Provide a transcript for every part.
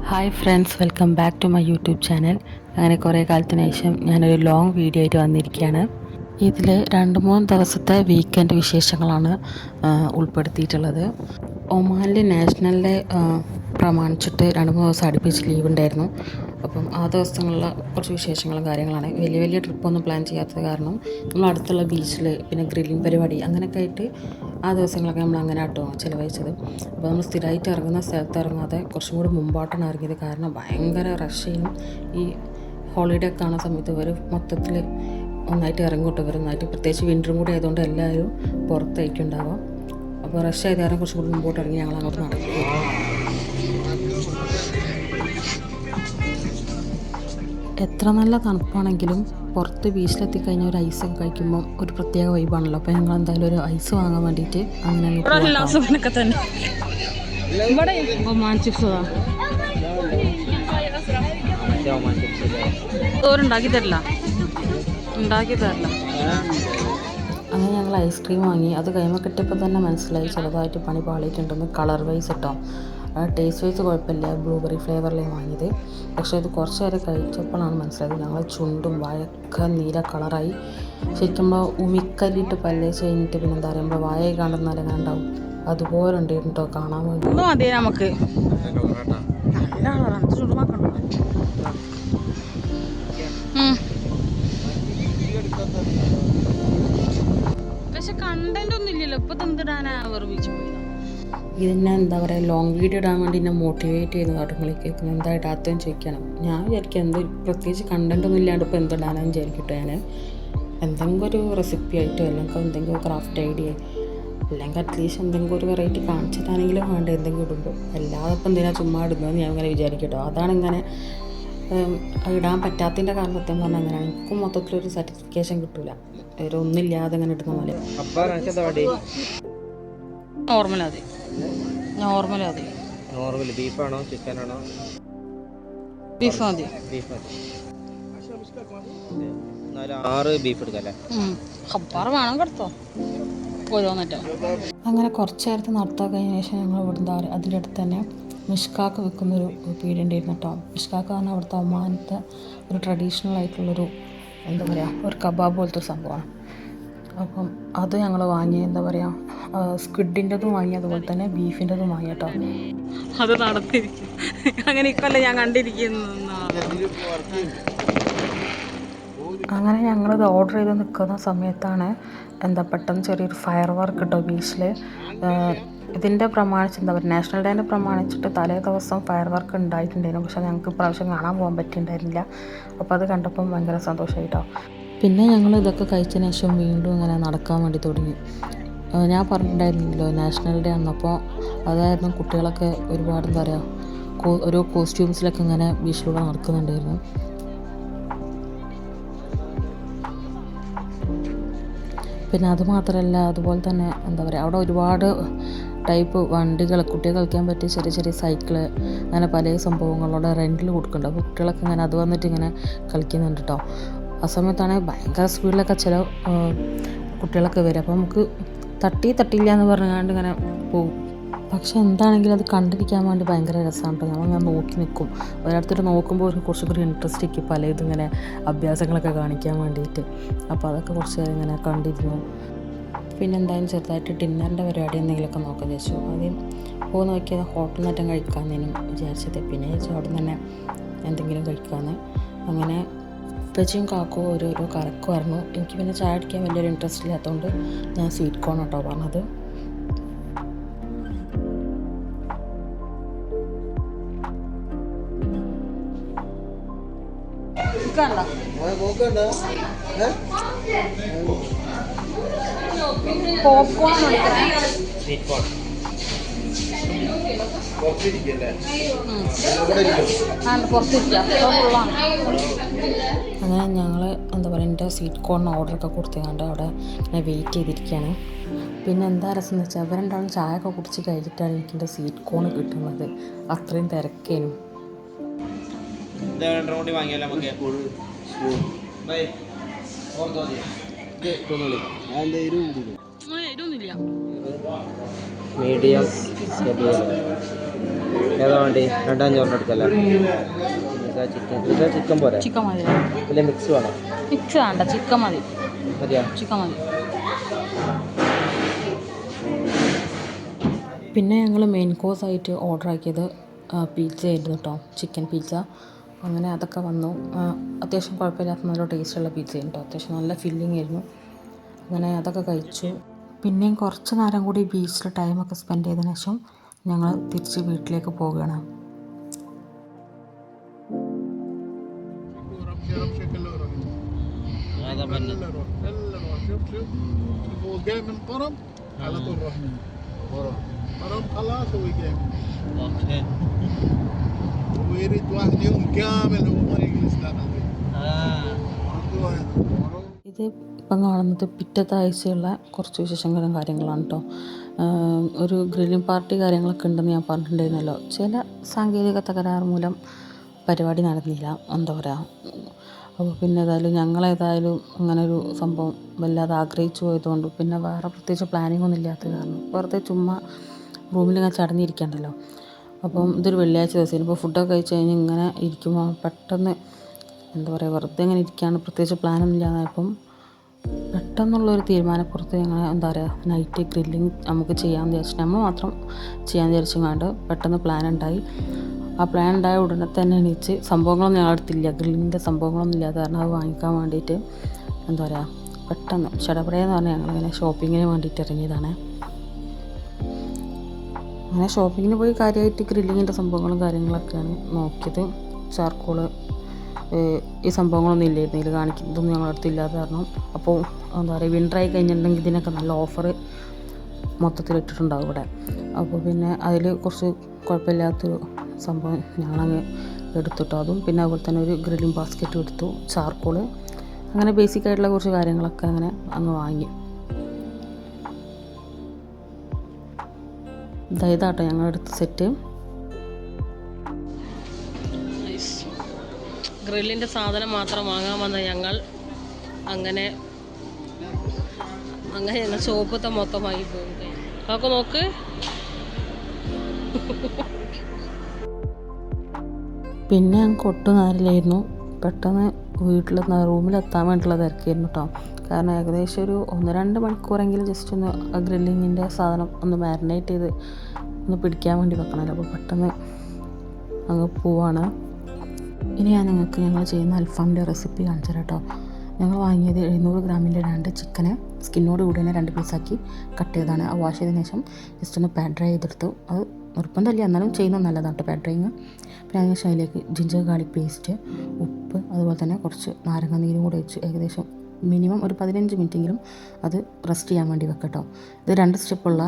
Hi friends, welcome back to my YouTube channel. അങ്ങനെ കുറേ കാലത്തിന് ശേഷം ഞാനൊരു ലോങ് വീഡിയോ ആയിട്ട് വന്നിരിക്കുകയാണ്. ഇതിൽ 2-3 ദിവസത്തെ വീക്കെൻഡ് വിശേഷങ്ങളാണ് ഉൾപ്പെടുത്തിയിട്ടുള്ളത്. ഒമാനിൽ നാഷണൽ ഡേ പ്രമാണിച്ചിട്ട് 2-3 ദിവസം അടുപ്പിച്ച് ലീവ് ഉണ്ടായിരുന്നു. അപ്പം ആ ദിവസങ്ങളിലുള്ള കുറച്ച് വിശേഷങ്ങളും കാര്യങ്ങളാണ്. വലിയ വലിയ ട്രിപ്പൊന്നും പ്ലാൻ ചെയ്യാത്തത് കാരണം നമ്മൾ അടുത്തുള്ള ബീച്ചിൽ പിന്നെ ഗ്രില്ലിംഗ് പരിപാടി അങ്ങനെയൊക്കെ ആയിട്ട് ആ ദിവസങ്ങളൊക്കെ നമ്മൾ അങ്ങനെ ആട്ടോ ചിലവഴിച്ചത്. അപ്പോൾ നമ്മൾ സ്ഥിരമായിട്ട് ഇറങ്ങുന്ന സ്ഥലത്ത് ഇറങ്ങാതെ കുറച്ചും കൂടി മുമ്പാട്ടാണ് ഇറങ്ങിയത്. കാരണം ഭയങ്കര റഷ് ചെയ്യും. ഈ ഹോളിഡേ ഒക്കെ കാണുന്ന സമയത്ത് ഇവർ മൊത്തത്തിൽ ഒന്നായിട്ട് ഇറങ്ങിയിട്ട് ഇവരൊന്നായിട്ട്, പ്രത്യേകിച്ച് വിൻ്ററും കൂടി ആയതുകൊണ്ട് എല്ലാവരും പുറത്തായിരിക്കും ഉണ്ടാവാം. അപ്പോൾ റഷ് ആയത് കാരണം കുറച്ചും കൂടി മുമ്പോട്ട് ഇറങ്ങി ഞങ്ങൾ അങ്ങോട്ട് നടക്കും. എത്ര നല്ല തണുപ്പാണെങ്കിലും പുറത്ത് ബീച്ചിലെത്തിക്കഴിഞ്ഞാൽ ഒരു ഐസൊക്കെ കഴിക്കുമ്പോൾ ഒരു പ്രത്യേക വൈബാണല്ലോ. അപ്പോൾ ഞങ്ങൾ എന്തായാലും ഒരു ഐസ് വാങ്ങാൻ വേണ്ടിയിട്ട് അങ്ങനെ അങ്ങനെ ഞങ്ങൾ ഐസ്ക്രീം വാങ്ങി. അത് കഴിയുമ്പോൾ കിട്ടിയപ്പോൾ തന്നെ മനസ്സിലായി ചെറുതായിട്ട് പണി പാളിയിട്ടുണ്ടെന്ന്. കളർ വൈസ് ഇട്ടോ, ടേസ്റ്റ് വൈസ് കുഴപ്പമില്ല, ബ്ലൂബെറി ഫ്ലേവറിലാണ് വാങ്ങിയത്. പക്ഷേ ഇത് കുറച്ച് നേരം കഴിച്ചപ്പോഴാണ് മനസ്സിലായത് ഞങ്ങൾ ചുണ്ടും വായൊക്കെ നീല കളറായി. ശരിക്കും നമ്മൾ ഉമിക്കല്ലിട്ട് പല്ലേ കഴിഞ്ഞിട്ട് പിന്നെ എന്താ പറയുക, നമ്മൾ വായ കാണുന്നാലും അങ്ങനെ ഉണ്ടാവും, അതുപോലെ ഉണ്ടായിരുന്നു കേട്ടോ കാണാൻ വേണ്ടി. നമുക്ക് പക്ഷെ കണ്ടന്റ് ഒന്നും ഇല്ലല്ലോ ഇപ്പൊ തന്നിടാനാ വെറുതെ പോയി. ഇതിനെ എന്താ പറയുക, ലോങ് വീഡിയോ ഇടാൻ വേണ്ടി എന്നെ മോട്ടിവേറ്റ് ചെയ്യുന്ന കാര്യങ്ങളിൽ കേൾക്കുന്നത് എന്താ ഇടാത്തതെന്ന് ചോദിക്കണം. ഞാൻ വിചാരിക്കും എന്ത് പ്രത്യേകിച്ച് കണ്ടൻ്റ് ഒന്നും ഇല്ലാണ്ട് ഇപ്പോൾ എന്തിടാനാന്ന് വിചാരിക്കട്ടെ. ഞാൻ എന്തെങ്കിലും ഒരു റെസിപ്പി ആയിട്ടോ അല്ലെങ്കിൽ എന്തെങ്കിലും ക്രാഫ്റ്റ് ഐഡിയ അല്ലെങ്കിൽ അറ്റ്ലീസ്റ്റ് എന്തെങ്കിലും ഒരു വെറൈറ്റി കാണിച്ചിട്ടാണെങ്കിലും വേണ്ട എന്തെങ്കിലും ഇടുമ്പോൾ. അല്ലാതെ ഇപ്പം എന്തിനാ ചുമ്മാ ഇടുന്നതെന്ന് ഞാൻ ഇങ്ങനെ വിചാരിക്കട്ടോ. അതാണ് ഇങ്ങനെ ഇടാൻ പറ്റാത്തതിൻ്റെ കാരണം സത്യം പറഞ്ഞാൽ അങ്ങനെയാണ്. എനിക്കും മൊത്തത്തിലൊരു സാറ്റിസ്ഫിക്കേഷൻ കിട്ടില്ല ഒരു ഒന്നില്ലാതെ ഇങ്ങനെ ഇടുന്ന പോലെ. നോർമൽ ബീഫാണോ ചിക്കനാണോ? ബീഫ് മതി. 6 ബീഫ് എടുക്കല്ലേ? അങ്ങനെ കുറച്ച് നേരത്തെ നടത്താൻ കഴിഞ്ഞ ശേഷം ഞങ്ങൾ ഇവിടുന്ന് അതിൻ്റെ അടുത്ത് തന്നെ മിഷ്കാക്ക് വെക്കുന്നൊരു പീടിക ഉണ്ടായിരുന്നു കേട്ടോ. മിഷ്കാക്ക് പറഞ്ഞാൽ അവിടുത്തെ ഒമാനത്തെ ഒരു ട്രഡീഷണൽ ആയിട്ടുള്ളൊരു എന്താ പറയുക, ഒരു കബാബ് പോലത്തെ ഒരു സംഭവമാണ്. അപ്പം അത് ഞങ്ങൾ വാങ്ങി. എന്താ പറയുക, സ്ക്വിഡിൻ്റെതും വാങ്ങി, അതുപോലെ തന്നെ ബീഫിൻ്റെതും വാങ്ങി കേട്ടോ. അത് നടത്തിയിരിക്കും അങ്ങനെ ഇക്കൊല്ലം ഞാൻ കണ്ടിരിക്കുന്നു. അങ്ങനെ ഞങ്ങളിത് ഓർഡർ ചെയ്ത് നിൽക്കുന്ന സമയത്താണ് പെട്ടെന്ന് ചെറിയൊരു ഫയർ വർക്ക് കേട്ടോ ബീച്ചിൽ. ഇതിൻ്റെ പ്രമാണിച്ച് എന്താ പറയുക, നാഷണൽ ഡേനെ പ്രമാണിച്ചിട്ട് തലേ ദിവസം ഫയർ വർക്ക് ഉണ്ടായിട്ടുണ്ടായിരുന്നു. പക്ഷേ ഞങ്ങൾക്ക് ഇപ്രാവശ്യം കാണാൻ പോകാൻ പറ്റിയിട്ടുണ്ടായിരുന്നില്ല. അപ്പോൾ അത് കണ്ടപ്പം ഭയങ്കര സന്തോഷമായിട്ടോ. പിന്നെ ഞങ്ങൾ ഇതൊക്കെ കഴിച്ചതിന് ശേഷം വീണ്ടും ഇങ്ങനെ നടക്കാൻ വേണ്ടി തുടങ്ങി. ഞാൻ പറഞ്ഞിട്ടുണ്ടായിരുന്നല്ലോ നാഷണൽ ഡേ അന്നപ്പോൾ അതായിരുന്നു കുട്ടികളൊക്കെ ഒരുപാട് എന്താ പറയുക ഓരോ കോസ്റ്റ്യൂംസിലൊക്കെ ഇങ്ങനെ ബീച്ചിലൂടെ നടക്കുന്നുണ്ടായിരുന്നു. പിന്നെ അതുമാത്രമല്ല, അതുപോലെ തന്നെ എന്താ പറയുക അവിടെ ഒരുപാട് ടൈപ്പ് വണ്ടികൾ, കുട്ടികൾ കളിക്കാൻ പറ്റിയ ചെറിയ ചെറിയ സൈക്കിള്, അങ്ങനെ പല സംഭവങ്ങളോടെ റെൻറ്റിൽ കൊടുക്കുന്നുണ്ട്. അപ്പോൾ കുട്ടികളൊക്കെ ഇങ്ങനെ അത് വന്നിട്ട് ഇങ്ങനെ കളിക്കുന്നുണ്ട് കേട്ടോ. ആ സമയത്താണെങ്കിൽ ഭയങ്കര സ്പീഡിലൊക്കെ ചില കുട്ടികളൊക്കെ വരും. അപ്പോൾ നമുക്ക് തട്ടിയില്ല എന്ന് പറഞ്ഞാണ്ട് ഇങ്ങനെ പോകും. പക്ഷെ എന്താണെങ്കിലും അത് കണ്ടിരിക്കാൻ വേണ്ടി ഭയങ്കര രസമാണ് കേട്ടോ. നമ്മളിങ്ങനെ നോക്കി നിൽക്കും. ഒരിടത്തോട്ട് നോക്കുമ്പോൾ കുറച്ചും കൂടി ഇൻട്രസ്റ്റ് ആക്കി പല ഇതിങ്ങനെ അഭ്യാസങ്ങളൊക്കെ കാണിക്കാൻ വേണ്ടിയിട്ട്. അപ്പോൾ അതൊക്കെ കുറച്ച് നേരം ഇങ്ങനെ കണ്ടിരുന്നു. പിന്നെ എന്തായാലും ചെറുതായിട്ട് ഡിന്നറിൻ്റെ പരിപാടി എന്തെങ്കിലുമൊക്കെ നോക്കാൻ വെച്ചു. ആദ്യം പോകുന്ന നോക്കിയത് ഹോട്ടലിൽ നിന്നേറ്റം കഴിക്കാമെന്നേനും വിചാരിച്ചത്. പിന്നെ അവിടെ നിന്ന് തന്നെ എന്തെങ്കിലും കഴിക്കാമെന്ന്. അങ്ങനെ ഉപ്പച്ചിയും കാക്കോ ഓരോരോ കറക്കുമായിരുന്നു. എനിക്ക് പിന്നെ ചായ അടിക്കാൻ വലിയൊരു ഇൻട്രസ്റ്റ് ഇല്ലാത്തതുകൊണ്ട് ഞാൻ സ്വീറ്റ് കോൺ കേട്ടോ പറഞ്ഞത്. അങ്ങനെ ഞങ്ങൾ എന്താ പറയുക എൻ്റെ സ്വീറ്റ് കോണിന് ഓർഡറൊക്കെ കൊടുത്തുകൊണ്ട് അവിടെ ഇങ്ങനെ വെയിറ്റ് ചെയ്തിരിക്കുകയാണ്. പിന്നെ എന്താ രസം എന്ന് വെച്ചാൽ അവരുണ്ടാവും ചായ ഒക്കെ കുടിച്ച് കഴിഞ്ഞിട്ടാണ് എനിക്കെൻ്റെ സ്വീറ്റ് കോൺ കിട്ടുന്നത്. അത്രയും തിരക്കേനും. മീഡിയം ഏതാ വേണ്ടി? രണ്ടാം ചോറിന് എടുക്കല്ലേ? ചിക്കൻ പോരെ? ചിക്കൻ മതി. അല്ലെ മിക്സ് വേണം? മിക്സ് വേണ്ട, ചിക്കൻ മതി. മതിയാ? ചിക്കൻ മതി. പിന്നെ ഞങ്ങൾ മെയിൻ കോഴ്സായിട്ട് ഓർഡർ ആക്കിയത് പിസ്സ ആയിരുന്നു കേട്ടോ, ചിക്കൻ പിസ്സ. അങ്ങനെ അതൊക്കെ വന്നു. അത്യാവശ്യം കുഴപ്പമില്ലാത്ത നല്ല ടേസ്റ്റുള്ള പിസ്സ കേട്ടോ, അത്യാവശ്യം നല്ല ഫില്ലിംഗ് ആയിരുന്നു. അങ്ങനെ അതൊക്കെ കഴിച്ചു. പിന്നെയും കുറച്ച് നേരം കൂടി ബീച്ചിൽ ടൈമൊക്കെ സ്പെൻഡ് ചെയ്തതിനു ശേഷം ഞങ്ങൾ തിരിച്ച് വീട്ടിലേക്ക് പോവുകയാണ്. ഇത് ഇപ്പം കാണുന്നത് പിറ്റത്തെ ആഴ്ചയുള്ള കുറച്ച് വിശേഷങ്ങളും കാര്യങ്ങളാണ് കേട്ടോ. ഒരു ഗ്രില്ലിംഗ് പാർട്ടി കാര്യങ്ങളൊക്കെ ഉണ്ടെന്ന് ഞാൻ പറഞ്ഞിട്ടുണ്ടായിരുന്നല്ലോ. ചില സാങ്കേതിക തകരാറ് മൂലം പരിപാടി നടന്നില്ല, എന്താ പറയുക. അപ്പോൾ പിന്നെ ഞങ്ങളേതായാലും അങ്ങനെ ഒരു സംഭവം വല്ലാതെ ആഗ്രഹിച്ചു പോയതുകൊണ്ട് പിന്നെ വേറെ പ്രത്യേകിച്ച് പ്ലാനിങ് ഒന്നും ഇല്ലാത്ത കാരണം വെറുതെ ചുമ്മാ റൂമിലിങ്ങനെ ചടഞ്ഞിരിക്കണ്ടല്ലോ. അപ്പം ഇതൊരു വെള്ളിയാഴ്ച ദിവസം ഇപ്പോൾ ഫുഡൊക്കെ കഴിച്ച് കഴിഞ്ഞ് ഇങ്ങനെ ഇരിക്കുമ്പോൾ പെട്ടെന്ന് എന്താ പറയുക, വെറുതെ ഇങ്ങനെ ഇരിക്കുകയാണ്, പ്രത്യേകിച്ച് പ്ലാനൊന്നും ഇല്ലാതായപ്പം പെട്ടെന്നുള്ളൊരു തീരുമാനപ്പുറത്ത് ഞങ്ങൾ എന്താ പറയുക നൈറ്റ് ഗ്രില്ലിങ് നമുക്ക് ചെയ്യാമെന്ന് വിചാരിച്ചു. നമ്മൾ മാത്രം ചെയ്യാമെന്ന് വിചാരിച്ചങ്ങാണ്ട് പെട്ടെന്ന് പ്ലാൻ ഉണ്ടായി. ആ പ്ലാൻ ഉണ്ടായ ഉടനെ തന്നെ എണീച്ച് സംഭവങ്ങളൊന്നും ഞങ്ങളടുത്തില്ല, ഗ്രില്ലിങ്ങിൻ്റെ സംഭവങ്ങളൊന്നും ഇല്ലാത്ത കാരണം അത് വാങ്ങിക്കാൻ വേണ്ടിയിട്ട് എന്താ പറയുക പെട്ടെന്ന് ചടപടയെന്ന് പറഞ്ഞാൽ ഞങ്ങളിങ്ങനെ ഷോപ്പിങ്ങിന് വേണ്ടിയിട്ട് ഇറങ്ങിയതാണ്. അങ്ങനെ ഷോപ്പിങ്ങിന് പോയി കാര്യമായിട്ട് ഗ്രില്ലിങ്ങിൻ്റെ സംഭവങ്ങളും കാര്യങ്ങളൊക്കെയാണ് നോക്കിയത്. ചാർക്കോള് ഈ സംഭവങ്ങളൊന്നും ഇല്ലായിരുന്നു, ഇതിൽ കാണിക്കുന്നതൊന്നും ഞങ്ങളടുത്ത് ഇല്ലാത്ത കാരണം. അപ്പോൾ എന്താ പറയുക വിൻ്ററായി കഴിഞ്ഞിട്ടുണ്ടെങ്കിൽ ഇതിനൊക്കെ നല്ല ഓഫർ മൊത്തത്തിൽ ഇട്ടിട്ടുണ്ടാവും ഇവിടെ. അപ്പോൾ പിന്നെ അതിൽ കുറച്ച് കുഴപ്പമില്ലാത്തൊരു സംഭവം ഞങ്ങളങ്ങ് എടുത്തിട്ടോ. അതും പിന്നെ അതുപോലെ തന്നെ ഒരു ഗ്രില്ലിംഗ് ബാസ്ക്കറ്റും എടുത്തു, ചാർക്കോള്, അങ്ങനെ ബേസിക് ആയിട്ടുള്ള കുറച്ച് കാര്യങ്ങളൊക്കെ അങ്ങനെ അങ്ങ് വാങ്ങി. ഇതാട്ടോ ഞങ്ങളെടുത്ത സെറ്റ്. ഗ്രില്ലിൻ്റെ സാധനം മാത്രം വാങ്ങാൻ വന്ന ഞങ്ങൾ അങ്ങനെ ഞങ്ങൾ ഷോപ്പത്തെ മൊത്തം വാങ്ങി പോകും. അതൊക്കെ നോക്ക്. പിന്നെ ഞങ്ങൾക്ക് ഒട്ടും നേരമില്ലായിരുന്നു, പെട്ടെന്ന് റൂമിലെത്താൻ വേണ്ടിയിട്ടുള്ള തിരക്കായിരുന്നു കേട്ടോ. കാരണം ഏകദേശം ഒരു 1-2 മണിക്കൂറെങ്കിലും ജസ്റ്റ് ഒന്ന് ആ ഗ്രില്ലിങ്ങിൻ്റെ സാധനം ഒന്ന് മാരിനേറ്റ് ചെയ്ത് ഒന്ന് പിടിക്കാൻ വേണ്ടി വെക്കണമല്ലോ. അപ്പോൾ പെട്ടെന്ന് അങ്ങ് പോവാണ്. ഇനി ഞാൻ നിങ്ങൾക്ക് ഞങ്ങൾ ചെയ്യുന്ന അൽഫാമിൻ്റെ റെസിപ്പി കാണിച്ചു തരാം കേട്ടോ. ഞങ്ങൾ വാങ്ങിയത് 700 ഗ്രാമിൻ്റെ 2 ചിക്കന് സ്കിന്നോട് കൂടി തന്നെ 2 പീസാക്കി കട്ട് ചെയ്തതാണ്. ആ വാഷ് ചെയ്തതിന് ശേഷം ജസ്റ്റ് ഒന്ന് പാൻ ഡ്രൈ ചെയ്തെടുത്തു. അത് നിർബന്ധമില്ല, എന്നാലും ചെയ്യുന്നത് നല്ലതാണ് കേട്ടോ പാൻ ഡ്രൈയിങ്. പിന്നെ അതിനുശേഷം അതിലേക്ക് ജിഞ്ചർ ഗാർലിക് പേസ്റ്റ്, ഉപ്പ്, അതുപോലെ തന്നെ കുറച്ച് നാരങ്ങ നീരും കൂടെ വെച്ച് ഏകദേശം മിനിമം ഒരു 15 മിനിറ്റെങ്കിലും അത് റെസ്റ്റ് ചെയ്യാൻ വേണ്ടി വെക്കട്ടോ. ഇത് 2 സ്റ്റെപ്പുള്ള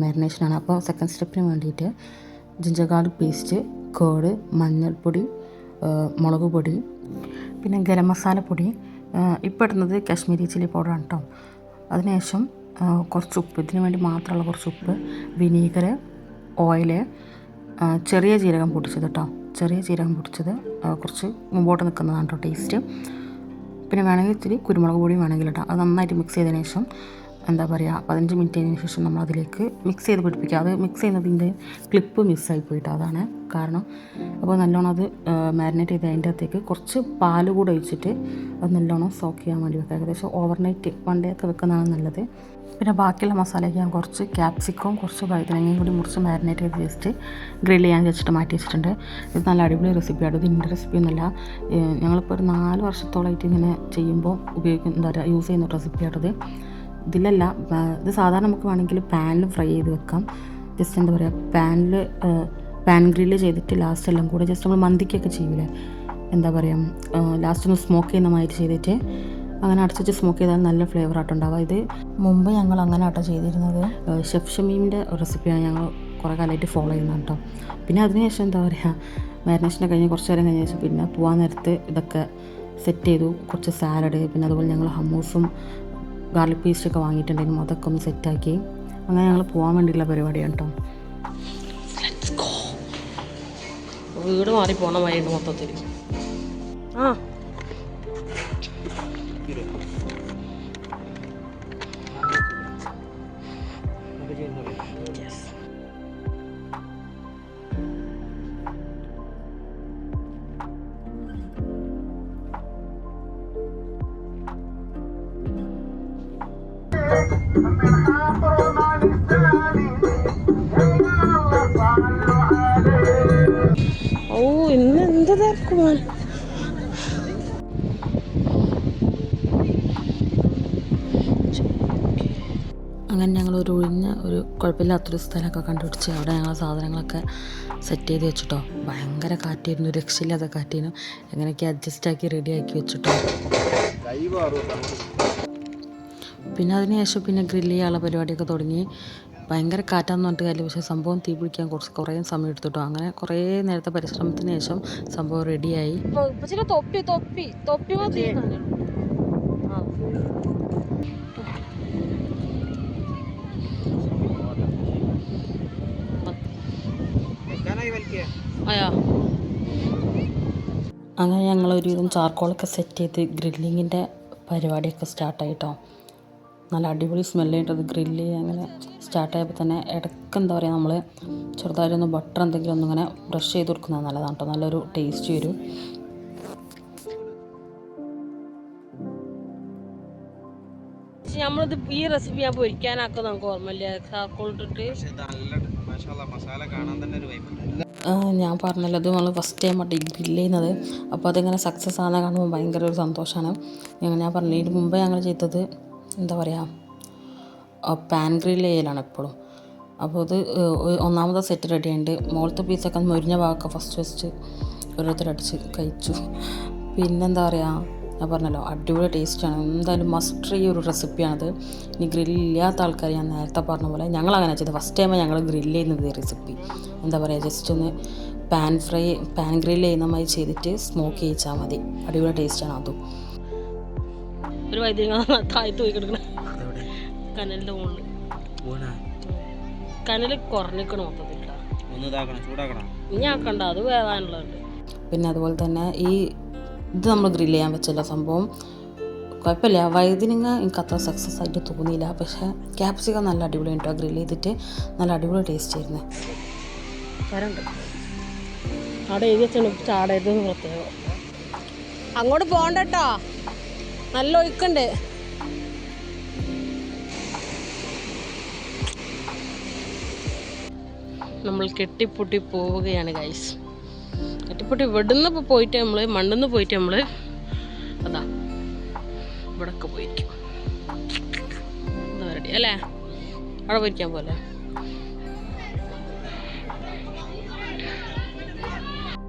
മാരിനേഷനാണ്. അപ്പോൾ സെക്കൻഡ് സ്റ്റെപ്പിന് വേണ്ടിയിട്ട് ജിഞ്ചർ ഗാർലിക് പേസ്റ്റ്, കേട്, മഞ്ഞൾപ്പൊടി, മുളക് പൊടി, പിന്നെ ഗരം മസാലപ്പൊടി, ഇപ്പോൾ ഇടുന്നത് കാശ്മീരി ചില്ലി പൗഡറാണ് കേട്ടോ. അതിനുശേഷം കുറച്ച് ഉപ്പ്, ഇതിന് വേണ്ടി മാത്രമുള്ള കുറച്ച് ഉപ്പ്, വിനീഗർ, ഓയില്, ചെറിയ ജീരകം പൊടിച്ചത് കേട്ടോ. ചെറിയ ജീരകം പൊടിച്ചത് കുറച്ച് മുമ്പോട്ട് നിൽക്കുന്നതാണ് കേട്ടോ ടേസ്റ്റ്. പിന്നെ വേണമെങ്കിൽ ഇത്തിരി കുരുമുളക് പൊടിയും വേണമെങ്കിൽ ഇടാം. അത് നന്നായിട്ട് മിക്സ് ചെയ്തതിന് ശേഷം എന്താ പറയുക 15 മിനിറ്റിന് ശേഷം നമ്മൾ അതിലേക്ക് മിക്സ് ചെയ്ത് പിടിപ്പിക്കുക. അത് മിക്സ് ചെയ്യുന്നതിൻ്റെ ക്ലിപ്പ് മിസ്സായി പോയിട്ട് അതാണ് കാരണം. അപ്പോൾ നല്ലോണം അത് മാരിനേറ്റ് ചെയ്ത് അതിൻ്റെ അകത്തേക്ക് കുറച്ച് പാൽ കൂടെ ഒഴിച്ചിട്ട് അത് നല്ലോണം സോക്ക് ചെയ്യാൻ വേണ്ടി വെക്കുക. ഏകദേശം ഓവർനൈറ്റ് 1 ഡേ ഒക്കെ വെക്കുന്നതാണ് നല്ലത്. പിന്നെ ബാക്കിയുള്ള മസാലയ്ക്ക് ഞാൻ കുറച്ച് ക്യാപ്സിക്കവും കുറച്ച് വഴുതനങ്ങയും കൂടി മുറിച്ച് മാരിനേറ്റ് ചെയ്ത് ജസ്റ്റ് ഗ്രില്ല് ചെയ്യാൻ വെച്ചിട്ട് മാറ്റി വെച്ചിട്ടുണ്ട്. ഇത് നല്ല അടിപൊളി റെസിപ്പിയാണ്. ഇത് എൻ്റെ റെസിപ്പി ഒന്നുമല്ല, ഞങ്ങളിപ്പോൾ ഒരു 4 വർഷത്തോളമായിട്ട് ഇങ്ങനെ ചെയ്യുമ്പോൾ എന്താ പറയുക യൂസ് ചെയ്യുന്ന റെസിപ്പിയാട്ടത്. ഇതിലല്ല, ഇത് സാധാരണ നമുക്ക് വേണമെങ്കിൽ പാനിൽ ഫ്രൈ ചെയ്ത് വെക്കാം. ജസ്റ്റ് എന്താ പറയുക പാൻ ഗ്രില്ല് ചെയ്തിട്ട് ലാസ്റ്റ് എല്ലാം കൂടെ ജസ്റ്റ് നമ്മൾ മന്തിക്കൊക്കെ ചെയ്യൂലേ, എന്താ പറയുക ലാസ്റ്റ് ഒന്ന് സ്മോക്ക് ചെയ്യുന്ന മാതിരി ചെയ്തിട്ട് അങ്ങനെ അടച്ചിട്ട് സ്മോക്ക് ചെയ്താൽ നല്ല ഫ്ലേവർ ആയിട്ടുണ്ടാവുക. ഇത് മുമ്പ് ഞങ്ങൾ അങ്ങനെ ആട്ടോ ചെയ്തിരുന്നത്. ഷെഫ് ഷമീമിൻ്റെ റെസിപ്പിയാണ് ഞങ്ങൾ കുറേ കാലമായിട്ട് ഫോളോ ചെയ്യുന്നത് കേട്ടോ. പിന്നെ അതിനുശേഷം എന്താ പറയുക മാരിനേഷനൊക്കെ കഴിഞ്ഞ് കുറച്ച് നേരം കഴിഞ്ഞ ശേഷം പിന്നെ പോകാൻ നേരത്ത് ഇതൊക്കെ സെറ്റ് ചെയ്തു. കുറച്ച് സാലഡ്, പിന്നെ അതുപോലെ ഞങ്ങൾ ഹമ്മൂസും ഗാർലിക് പേസ്റ്റൊക്കെ വാങ്ങിയിട്ടുണ്ടായിരുന്നു, അതൊക്കെ ഒന്ന് സെറ്റാക്കി അങ്ങനെ ഞങ്ങൾ പോകാൻ വേണ്ടിയിട്ടുള്ള പരിപാടിയാണ് കേട്ടോ. വീട് മാറി പോണ മാതിരിയുണ്ട് മൊത്തത്തിൽ. ഓ ഇന്ന് എന്ത് തിരക്കുമാണ്. അങ്ങനെ ഞങ്ങൾ ഒരു ഒഴിഞ്ഞ ഒരു കുഴപ്പമില്ലാത്തൊരു സ്ഥലമൊക്കെ കണ്ടുപിടിച്ച് അവിടെ ഞങ്ങൾ സാധനങ്ങളൊക്കെ സെറ്റ് ചെയ്ത് വെച്ചിട്ടോ. ഭയങ്കര കാറ്റായിരുന്നു, രക്ഷയില്ലാത്ത കാറ്റായിരുന്നു. എങ്ങനെയൊക്കെ അഡ്ജസ്റ്റാക്കി റെഡിയാക്കി വെച്ചിട്ടോ. പിന്നെ അതിനുശേഷം പിന്നെ ഗ്രില്ല് ചെയ്യാനുള്ള പരിപാടിയൊക്കെ തുടങ്ങി. ഭയങ്കര കാറ്റാന്ന് പറഞ്ഞിട്ട് കാര്യമില്ല, പക്ഷേ സംഭവം തീ പിടിക്കാൻ കുറേ സമയം എടുത്തിട്ടോ. അങ്ങനെ കുറേ നേരത്തെ പരിശ്രമത്തിന് ശേഷം സംഭവം റെഡിയായി. തൊപ്പി തൊപ്പി തൊപ്പി അയ്യോ. അങ്ങനെ ഞങ്ങൾ ഒരുവിധം ചാർക്കോളൊക്കെ സെറ്റ് ചെയ്ത് ഗ്രില്ലിങ്ങിൻ്റെ പരിപാടിയൊക്കെ സ്റ്റാർട്ടായിട്ടോ. നല്ല അടിപൊളി സ്മെല്ലായിട്ട് അത് ഗ്രില്ല് ചെയ്യുക അങ്ങനെ സ്റ്റാർട്ടായപ്പോൾ തന്നെ ഇടയ്ക്ക് എന്താ പറയുക, നമ്മൾ ചെറുതായിട്ടൊന്ന് ബട്ടർ എന്തെങ്കിലും ഒന്നിങ്ങനെ ബ്രഷ് ചെയ്ത് കൊടുക്കുന്നത് നല്ലതാണ് കേട്ടോ. നല്ലൊരു ടേസ്റ്റ് വരും. നമ്മളിത് ഈ റെസിപ്പി ഞാൻ പൊരിക്കാനാക്കുക നമുക്ക് ഓർമ്മയില്ല. ചാർക്കോൾ ഇട്ടിട്ട് ഞാൻ പറഞ്ഞല്ലോ, ഇത് നമ്മൾ ഫസ്റ്റ് ടൈം ആയിട്ട് ഗ്രില്ല് ചെയ്യുന്നത്. അപ്പോൾ അതിങ്ങനെ സക്സസ് ആണെന്ന് കാണുമ്പോൾ ഭയങ്കര ഒരു സന്തോഷമാണ്. ഞാൻ പറഞ്ഞില്ല, ഇതിന് മുമ്പേ ഞങ്ങൾ ചെയ്തത് എന്താ പറയുക, പാൻ ഗ്രില്ല് ചെയ്യലാണ് എപ്പോഴും. അപ്പോൾ ഇത് ഒന്നാമത്തെ സെറ്റ് റെഡി ആയിട്ട് മുകളിലത്തെ പീസൊക്കെ മൊരിഞ്ഞ ഭാഗമൊക്കെ ഫസ്റ്റ് ഓരോരുത്തരടിച്ച് കഴിച്ചു. പിന്നെന്താ പറയുക, ഞാൻ പറഞ്ഞല്ലോ അടിപൊളി ടേസ്റ്റാണ്. എന്തായാലും മസ്റ്റ് ട്രൈ ഒരു റെസിപ്പിയാണത്. ഇനി ഗ്രില്ലില്ലാത്ത ആൾക്കാർ ഞാൻ നേരത്തെ പറഞ്ഞ പോലെ ഞങ്ങളങ്ങനെ ചെയ്തത്. ഫസ്റ്റ് ടൈമാണ് ഞങ്ങൾ ഗ്രില്ല് ചെയ്യുന്നത്. റെസിപ്പി എന്താ പറയുക, ജസ്റ്റ് ഒന്ന് പാൻ ഗ്രില്ല് ചെയ്യുന്ന മാതിരി ചെയ്തിട്ട് സ്മോക്ക് ചെയ്യിച്ചാൽ മതി. അടിപൊളി ടേസ്റ്റാണ് അതും. ഒരു വൈദ്യുതി താഴ്ത്ത് പോയി കിടക്കണ കനലിൻ്റെ മുകളിൽ കനൽ കുറഞ്ഞിക്കണം മൊത്തത്തിൽ. ഇനി ആക്കണ്ട, അത് വേവാനുള്ളതുണ്ട്. പിന്നെ അതുപോലെ തന്നെ ഇത് നമ്മൾ ഗ്രില്ല് ചെയ്യാൻ വെച്ചല്ലോ സംഭവം. കുഴപ്പമില്ല, വഴുതനങ്ങ എനിക്ക് അത്ര സക്സസ് ആയിട്ട് തോന്നിയില്ല. പക്ഷേ ക്യാപ്സിക്കം നല്ല അടിപൊളി കേട്ടോ. ഗ്രില്ല് ചെയ്തിട്ട് നല്ല അടിപൊളി ടേസ്റ്റ് ആയിരുന്നു. കരണ്ട് അവിടെ എഴുതി വെച്ചാണ് ചാടരുതെന്ന് പ്രത്യേകം. അങ്ങോട്ട് പോകണ്ട കേട്ടോ, നല്ല ഒഴുക്കുണ്ട്. നമ്മൾ കെട്ടിപ്പൊട്ടി പോവുകയാണ് ഗൈസ്. കെട്ടിപ്പൊട്ടി ഇവിടുന്ന് ഇപ്പോൾ പോയിട്ട് നമ്മൾ മണ്ണിന്ന് പോയിട്ട് നമ്മൾ അതാ ഇവിടൊക്കെ പോയിരിക്കും. എന്താ റെഡി അല്ലേ, അവിടെ പോയിരിക്കാൻ പോലെ.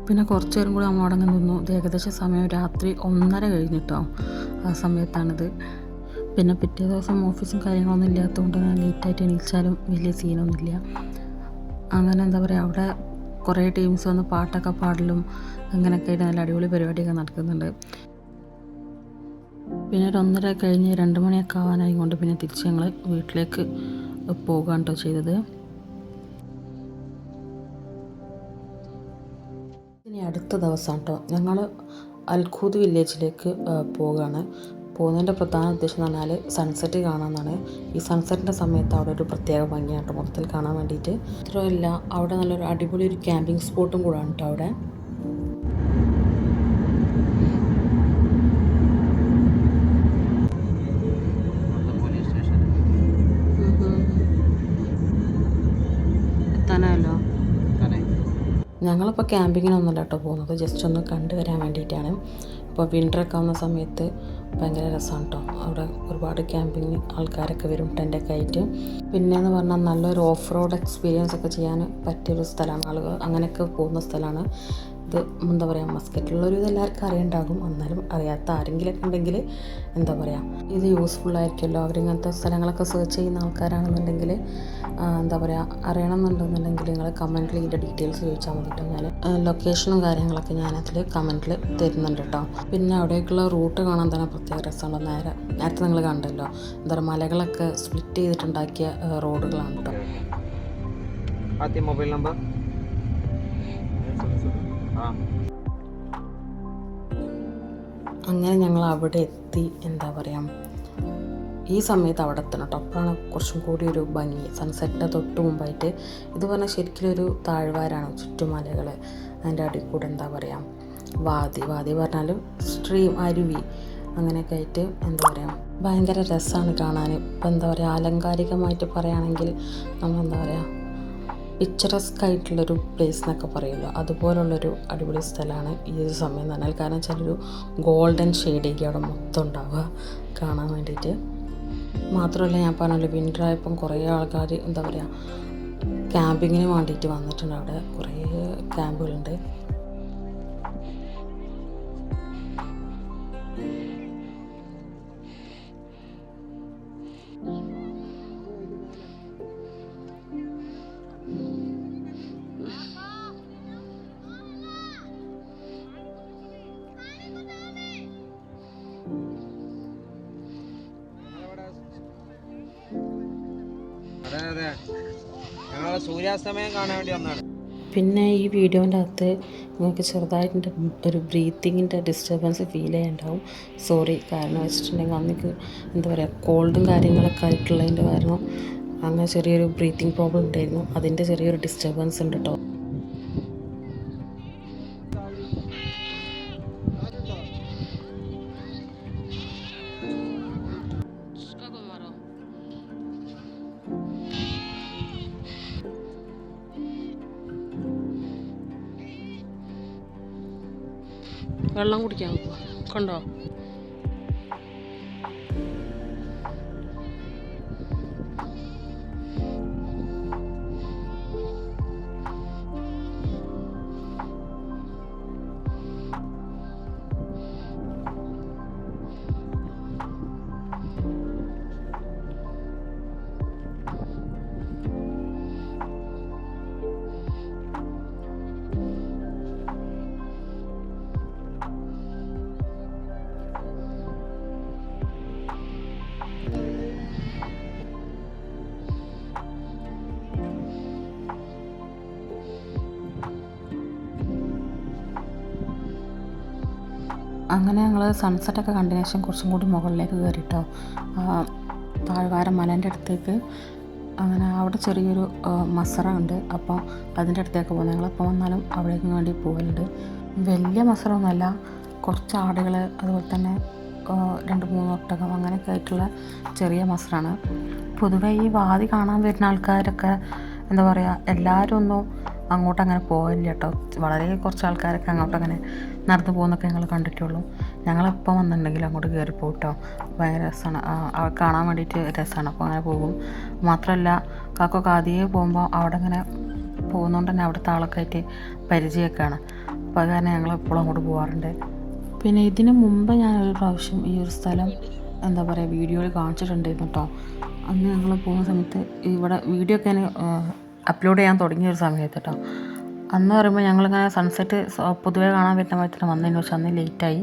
പിന്നെ കുറച്ച് നേരം കൂടി നമ്മൾ അവിടെ നിന്നു. ഇത് ഏകദേശം സമയം രാത്രി 1:30 കഴിഞ്ഞിട്ടോ. ആ സമയത്താണിത്. പിന്നെ പിറ്റേ ദിവസം ഓഫീസും കാര്യങ്ങളൊന്നും ഇല്ലാത്തതുകൊണ്ട് ഞാൻ ലേറ്റായിട്ട് എണീച്ചാലും വലിയ സീനൊന്നുമില്ല. അങ്ങനെ എന്താ പറയുക, അവിടെ കുറേ ടീംസ് വന്ന് പാട്ടൊക്കെ പാടലും അങ്ങനെയൊക്കെ ആയിട്ട് നല്ല അടിപൊളി പരിപാടിയൊക്കെ നടക്കുന്നുണ്ട്. പിന്നെ ഒരു 1:30 കഴിഞ്ഞ് 2 മണിയൊക്കെ ആവാനായി കൊണ്ട് പിന്നെ തിരിച്ച് ഞങ്ങൾ വീട്ടിലേക്ക് പോകുകയാണ് കേട്ടോ ചെയ്തത്. ഇനി അടുത്ത ദിവസം കേട്ടോ ഞങ്ങൾ അൽഖൂദ് വില്ലേജിലേക്ക് പോവുകയാണ്. പോകുന്നതിൻ്റെ പ്രധാന ഉദ്ദേശം എന്ന് പറഞ്ഞാൽ സൺസെറ്റ് കാണാമെന്നാണ്. ഈ സൺസെറ്റിൻ്റെ സമയത്ത് അവിടെ ഒരു പ്രത്യേക ഭംഗിയാണ് കേട്ടോ മൊത്തത്തിൽ കാണാൻ വേണ്ടിയിട്ട്. ഇത്രയല്ല, അവിടെ നല്ലൊരു അടിപൊളി ഒരു ക്യാമ്പിംഗ് സ്പോട്ടും കൂടാണ് കേട്ടോ അവിടെ. എത്താനല്ലോ ഞങ്ങളിപ്പോൾ ക്യാമ്പിങ്ങിനൊന്നുമല്ല കേട്ടോ പോകുന്നത്, ജസ്റ്റ് ഒന്ന് കണ്ടുവരാൻ വേണ്ടിയിട്ടാണ്. ഇപ്പോൾ വിൻ്ററൊക്കെ ആവുന്ന സമയത്ത് ഭയങ്കര രസമാണ് കേട്ടോ. അവിടെ ഒരുപാട് ക്യാമ്പിങ് ആൾക്കാരൊക്കെ വരും ടെൻ്റൊക്കെ ആയിട്ട്. പിന്നെയെന്ന് പറഞ്ഞാൽ നല്ലൊരു ഓഫ് റോഡ് എക്സ്പീരിയൻസ് ഒക്കെ ചെയ്യാൻ പറ്റിയൊരു സ്ഥലമാണ്. ആളുകൾ അങ്ങനെയൊക്കെ പോകുന്ന സ്ഥലമാണ് ഇത്. എന്താ പറയുക, മസ്കറ്റിലുള്ളൊരു ഇതെല്ലാവർക്കും അറിയുണ്ടാകും. എന്നാലും അറിയാത്ത ആരെങ്കിലുമൊക്കെ ഉണ്ടെങ്കിൽ എന്താ പറയുക, ഇത് യൂസ്ഫുള്ളായിരിക്കുമല്ലോ. അവരിങ്ങനത്തെ സ്ഥലങ്ങളൊക്കെ സെർച്ച് ചെയ്യുന്ന ആൾക്കാരാണെന്നുണ്ടെങ്കിൽ എന്താ പറയുക, അറിയണമെന്നുണ്ടെന്നുണ്ടെങ്കിൽ നിങ്ങൾ കമൻറ്റിൽ ഇതിൻ്റെ ഡീറ്റെയിൽസ് ചോദിച്ചാൽ മതി കേട്ടോ. ഞാൻ ലൊക്കേഷനും കാര്യങ്ങളൊക്കെ ഞാനതിൽ കമൻറ്റിൽ തരുന്നുണ്ട് കേട്ടോ. പിന്നെ അവിടേക്കുള്ള റൂട്ട് കാണാൻ തന്നെ പ്രത്യേക രസമുണ്ട്. നേരത്തെ നിങ്ങൾ കണ്ടല്ലോ, എന്താ പറയുക, മലകളൊക്കെ സ്പ്ലിറ്റ് ചെയ്തിട്ടുണ്ടാക്കിയ റോഡുകളാണ് കേട്ടോ. ആദ്യം മൊബൈൽ നമ്പർ അങ്ങനെ ഞങ്ങൾ അവിടെ എത്തി. എന്താ പറയുക, ഈ സമയത്ത് അവിടെ എത്തണം കേട്ടോ. അപ്പോഴാണ് കുറച്ചും കൂടി ഒരു ഭംഗി. സൺസെറ്റിൻ്റെ തൊട്ട് മുമ്പായിട്ട് ഇത് പറഞ്ഞാൽ ശരിക്കും ഒരു താഴ്വാരാണ്, ചുറ്റുമലകൾ. അതിൻ്റെ അടിയിൽ കൂടെ എന്താ പറയുക, വാതി പറഞ്ഞാൽ സ്ട്രീം, അരുവി, അങ്ങനെയൊക്കെ ആയിട്ട് എന്താ പറയുക ഭയങ്കര രസമാണ് കാണാൻ. ഇപ്പം എന്താ പറയുക ആലങ്കാരികമായിട്ട് പറയുകയാണെങ്കിൽ നമ്മൾ എന്താ പറയുക പിക്ചറസ്ക് ആയിട്ടുള്ളൊരു പ്ലേസ് എന്നൊക്കെ പറയുമല്ലോ, അതുപോലുള്ളൊരു അടിപൊളി സ്ഥലമാണ് ഈ ഒരു സമയം എന്ന് പറഞ്ഞാൽ. കാരണം വെച്ചാൽ ഒരു ഗോൾഡൻ ഷെയ്ഡേക്ക് അവിടെ മൊത്തം ഉണ്ടാവുക കാണാൻ വേണ്ടിയിട്ട്. മാത്രമല്ല ഞാൻ പറഞ്ഞല്ലോ വിൻ്റർ ആയപ്പം കുറേ ആൾക്കാർ എന്താ പറയുക ക്യാമ്പിങ്ങിന് വേണ്ടിയിട്ട് വന്നിട്ടുണ്ട്. അവിടെ കുറേ ക്യാമ്പുകളുണ്ട്. അതെ ഞങ്ങൾ സൂര്യാസ്തമയം കാണാൻ വേണ്ടി വന്നതാണ്. പിന്നെ ഈ വീഡിയോൻ്റെ അകത്ത് നിങ്ങൾക്ക് ചെറുതായിട്ട് ഒരു ബ്രീത്തിങ്ങിൻ്റെ ഡിസ്റ്റർബൻസ് ഫീൽ ചെയ്യാനുണ്ടാവും. സോറി. കാരണം വെച്ചിട്ടുണ്ടെങ്കിൽ അന്നേക്ക് എന്താ പറയുക കോൾഡും കാര്യങ്ങളൊക്കെ ആയിട്ടുള്ളതിൻ്റെ കാരണം അങ്ങനെ ചെറിയൊരു ബ്രീത്തിങ് പ്രോബ്ലം ഉണ്ടായിരുന്നു. അതിൻ്റെ ചെറിയൊരു ഡിസ്റ്റർബൻസ് ഉണ്ട് കേട്ടോ. വെള്ളം കുടിക്കാൻ കണ്ടോ? അങ്ങനെ ഞങ്ങൾ സൺസെറ്റൊക്കെ കണ്ടതിന് ശേഷം കുറച്ചും കൂടി മുകളിലേക്ക് കയറിട്ടോ താഴ്വാരം മലേൻ്റെ അടുത്തേക്ക്. അങ്ങനെ അവിടെ ചെറിയൊരു മസറ ഉണ്ട്. അപ്പോൾ അതിൻ്റെ അടുത്തേക്ക് പോകുന്നത് ഞങ്ങളെപ്പോൾ വന്നാലും അവിടേക്ക് വേണ്ടി പോകലുണ്ട്. വലിയ മസറ ഒന്നുമല്ല, കുറച്ച് ആടുകൾ അതുപോലെ തന്നെ 2-3 ഒട്ടകം അങ്ങനെയൊക്കെ ആയിട്ടുള്ള ചെറിയ മസറാണ്. പൊതുവേ ഈ വാതി കാണാൻ വരുന്ന ആൾക്കാരൊക്കെ എന്താ പറയുക എല്ലാവരും ഒന്നും അങ്ങോട്ടങ്ങനെ പോകില്ല കേട്ടോ. വളരെ കുറച്ച് ആൾക്കാരൊക്കെ അങ്ങോട്ടങ്ങനെ നടന്നു പോകുന്നൊക്കെ ഞങ്ങൾ കണ്ടിട്ടുള്ളൂ. ഞങ്ങളെപ്പോൾ വന്നിട്ടുണ്ടെങ്കിലും അങ്ങോട്ട് കയറി പോയിട്ടോ. ഭയങ്കര രസമാണ്, കാണാൻ വേണ്ടിയിട്ട് രസമാണ്. അപ്പോൾ അങ്ങനെ പോകും. മാത്രമല്ല കാക്കൊക്കെ ആദ്യമേ പോകുമ്പോൾ അവിടെ അങ്ങനെ പോകുന്നതുകൊണ്ട് തന്നെ അവിടുത്തെ ആളൊക്കെ ആയിട്ട് പരിചയമൊക്കെയാണ്. അപ്പോൾ അത് കാരണം ഞങ്ങളെപ്പോഴും അങ്ങോട്ട് പോകാറുണ്ട്. പിന്നെ ഇതിന് മുമ്പ് ഞാനൊരു പ്രാവശ്യം ഈ ഒരു സ്ഥലം എന്താ പറയുക വീഡിയോയിൽ കാണിച്ചിട്ടുണ്ടായിരുന്നു കേട്ടോ. അന്ന് ഞങ്ങൾ പോകുന്ന സമയത്ത് ഇവിടെ വീഡിയോ ഒക്കെ ഞാൻ അപ്ലോഡ് ചെയ്യാൻ തുടങ്ങിയ ഒരു സമയത്ത് കേട്ടോ. അന്ന് പറയുമ്പോൾ ഞങ്ങളിങ്ങനെ സൺസെറ്റ് പൊതുവേ കാണാൻ പറ്റുന്ന മാതിരി തന്നെ വന്നതിന് പക്ഷേ അന്ന് ലേറ്റായി.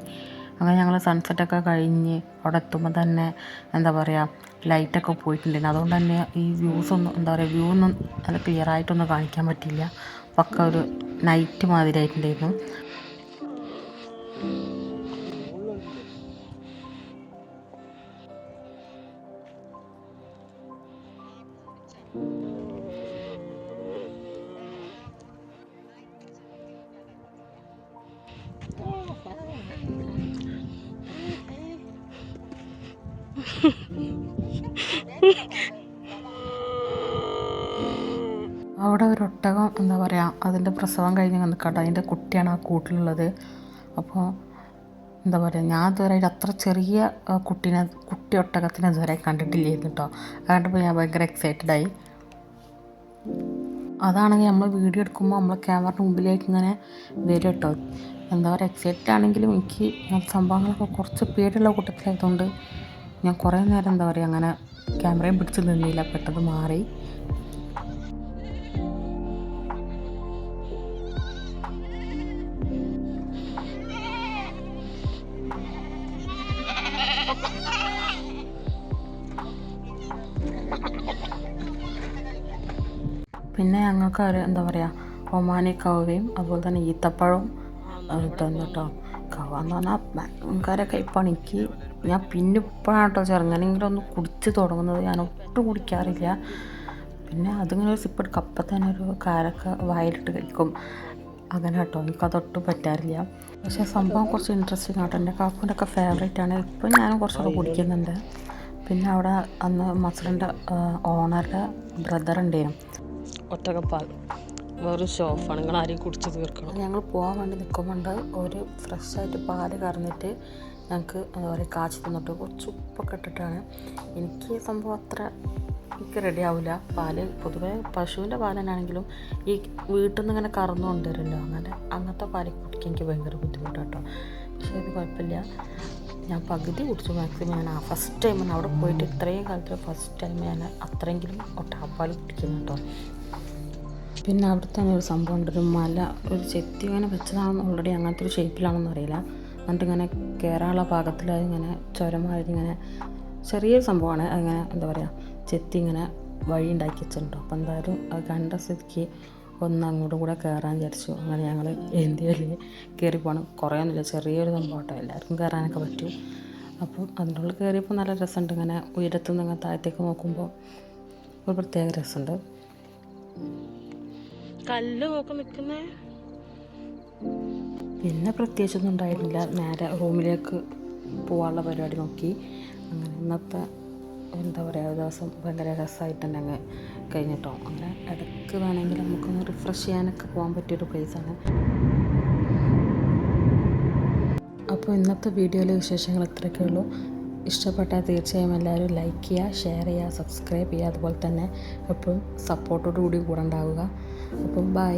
അങ്ങനെ ഞങ്ങൾ സൺസെറ്റൊക്കെ കഴിഞ്ഞ് അവിടെ എത്തുമ്പോൾ തന്നെ എന്താ പറയുക ലൈറ്റൊക്കെ പോയിട്ടുണ്ടായിരുന്നു. അതുകൊണ്ട് തന്നെ ഈ വ്യൂസൊന്നും എന്താ പറയുക വ്യൂ ഒന്നും നല്ല ക്ലിയർ ആയിട്ടൊന്നും കാണിക്കാൻ പറ്റിയില്ല. പക്ക ഒരു നൈറ്റ് മാതിരി ആയിട്ടുണ്ടായിരുന്നു. അവിടെ ഒരു ഒട്ടകം എന്താ പറയുക അതിൻ്റെ പ്രസവം കഴിഞ്ഞ് നിൽക്കട്ടെ, അതിൻ്റെ കുട്ടിയാണ് ആ കൂട്ടിലുള്ളത്. അപ്പോൾ എന്താ പറയുക ഞാൻ ഇതുവരെ അത്ര ചെറിയ കുട്ടി ഒട്ടകത്തിനെ ഇതുവരെ കണ്ടിട്ടില്ലായിരുന്നു കേട്ടോ. അതുകൊണ്ടിപ്പോൾ ഞാൻ ഭയങ്കര എക്സൈറ്റഡായി. അതാണെങ്കിൽ നമ്മൾ വീഡിയോ എടുക്കുമ്പോൾ നമ്മൾ ക്യാമറയുടെ മുമ്പിലേക്ക് ഇങ്ങനെ വരും കേട്ടോ. എന്താ പറയുക എക്സൈറ്റഡ് ആണെങ്കിലും എനിക്ക് ഇങ്ങനത്തെ സംഭവങ്ങളൊക്കെ കുറച്ച് പേടിയുള്ള കൂട്ടത്തിലായതുകൊണ്ട് ഞാൻ കുറേ നേരം എന്താ പറയുക അങ്ങനെ ക്യാമറയും പിടിച്ച് നിന്നില്ല, പെട്ടെന്ന് മാറി. പിന്നെ ഞങ്ങൾക്ക് ഒരു എന്താ പറയുക ഒമാനി കവുകയും അതുപോലെ തന്നെ ഈത്തപ്പഴവും തന്നു കേട്ടോ. കവ എന്ന് പറഞ്ഞാൽ ഭയങ്കര കയ്പ്പാണ്. ഞാൻ പിന്നെ ഇപ്പോഴാണ് കേട്ടോ ചെറുങ്ങനെങ്കിലും ഒന്ന് കുടിച്ച് തുടങ്ങുന്നത്. ഞാൻ ഒട്ടും കുടിക്കാറില്ല. പിന്നെ അതിങ്ങനെ ഒരു സിപ്പ് എടുക്കും, അപ്പം തന്നെ ഒരു കാരക്ക വായിലിട്ട് കഴിക്കും. അങ്ങനെ കേട്ടോ, എനിക്കതൊട്ടും പറ്റാറില്ല. പക്ഷേ സംഭവം കുറച്ച് ഇൻട്രസ്റ്റിംഗ് ആട്ടോ. എൻ്റെ കാക്കൂൻ്റെ ഒക്കെ ഫേവറേറ്റ് ആണ്. ഇപ്പം ഞാനും കുറച്ചൊക്കെ കുടിക്കുന്നുണ്ട്. പിന്നെ അവിടെ അന്ന് മസറിൻ്റെ ഓണറുടെ ബ്രദർ ഉണ്ടായിരുന്നു. ഒറ്റക്കപ്പാൽ വേറൊരു ഷോഫാണ്, നിങ്ങൾ ആരെയും കുടിച്ച് തീർക്കണം. ഞങ്ങൾ പോകാൻ വേണ്ടി നിൽക്കുമ്പോണ്ട് ഒരു ഫ്രഷായിട്ട് പാല് കറന്നിട്ട് ഞങ്ങൾക്ക് എന്താ പറയുക കാച്ചി തന്നിട്ട് കുറച്ച് ഉപ്പൊക്കെ ഇട്ടിട്ടാണ്. എനിക്ക് ഈ സംഭവം അത്ര എനിക്ക് റെഡി ആവില്ല. പാല് പൊതുവേ പശുവിൻ്റെ പാൽ തന്നെയാണെങ്കിലും ഈ വീട്ടിൽ നിന്ന് ഇങ്ങനെ കറന്നു കൊണ്ടുവരുമല്ലോ, അങ്ങനത്തെ പാല് കുടിക്കാൻ എനിക്ക് ഭയങ്കര ബുദ്ധിമുട്ടാട്ടോ. പക്ഷേ ഇത് കുഴപ്പമില്ല, ഞാൻ പകുതി കുടിച്ചു. മാക്സിമം ഞാൻ ഫസ്റ്റ് ടൈം അവിടെ പോയിട്ട് ഇത്രയും കാലത്ത് ഫസ്റ്റ് ടൈം ഞാൻ അത്രയെങ്കിലും ഒട്ടകപ്പാൽ കുടിക്കുന്നു കേട്ടോ. പിന്നെ അവിടെ തന്നെ ഒരു സംഭവം ഉണ്ട്, ഒരു മല, ഒരു ചെത്തി ഇങ്ങനെ വെച്ചതാണെന്ന് ഓൾറെഡി അങ്ങനത്തെ ഒരു ഷേപ്പിലാണെന്ന് അറിയില്ല. എന്നിട്ട് ഇങ്ങനെ കയറാനുള്ള പാകത്തിൽ ഇങ്ങനെ ചുരമായിട്ട് ഇങ്ങനെ ചെറിയൊരു സംഭവമാണ്. അതിങ്ങനെ എന്താ പറയുക ചെത്തി ഇങ്ങനെ വഴി ഉണ്ടാക്കി വെച്ചിട്ടുണ്ടോ. അപ്പോൾ എന്തായാലും അത് കണ്ട സ്ഥിതിക്ക് ഒന്ന് അങ്ങോട്ടും കൂടെ കയറാൻ വിചാരിച്ചു. അങ്ങനെ ഞങ്ങൾ എന്തിയല്ലേ കയറി പോകണം. കുറേ ഒന്നുമില്ല, ചെറിയൊരു സംഭവം കേട്ടോ, എല്ലാവർക്കും കയറാനൊക്കെ പറ്റും. അപ്പം അതിൻ്റെ ഉള്ളിൽ കയറിയപ്പോൾ നല്ല രസമുണ്ട്. ഇങ്ങനെ ഉയരത്തുനിന്ന് ഇങ്ങനെ താഴത്തേക്ക് നോക്കുമ്പോൾ ഒരു പ്രത്യേക രസമുണ്ട്. കല്ല് നോക്കി നിൽക്കുന്നേ. പിന്നെ പ്രത്യേകിച്ചൊന്നും ഉണ്ടായിരുന്നില്ല, നേരെ റൂമിലേക്ക് പോകാനുള്ള പരിപാടി നോക്കി. അങ്ങനെ ഇന്നത്തെ എന്താ പറയുക ദിവസം ഭയങ്കര രസമായിട്ട് തന്നെ അങ്ങ് കഴിഞ്ഞിട്ടോ. അങ്ങനെ ഇടയ്ക്ക് വേണമെങ്കിൽ നമുക്കൊന്ന് റിഫ്രഷ് ചെയ്യാനൊക്കെ പോകാൻ പറ്റിയൊരു പ്ലേസാണ്. അപ്പോൾ ഇന്നത്തെ വീഡിയോയിലെ വിശേഷങ്ങൾ ഇത്രയൊക്കെ ഉള്ളൂ. ഇഷ്ടപ്പെട്ടാൽ തീർച്ചയായും എല്ലാവരും ലൈക്ക് ചെയ്യുക, ഷെയർ ചെയ്യുക, സബ്സ്ക്രൈബ് ചെയ്യുക. അതുപോലെ തന്നെ എപ്പോഴും സപ്പോർട്ടോടു കൂടി കൂടെ ഉണ്ടാവുക. അപ്പം ബൈ.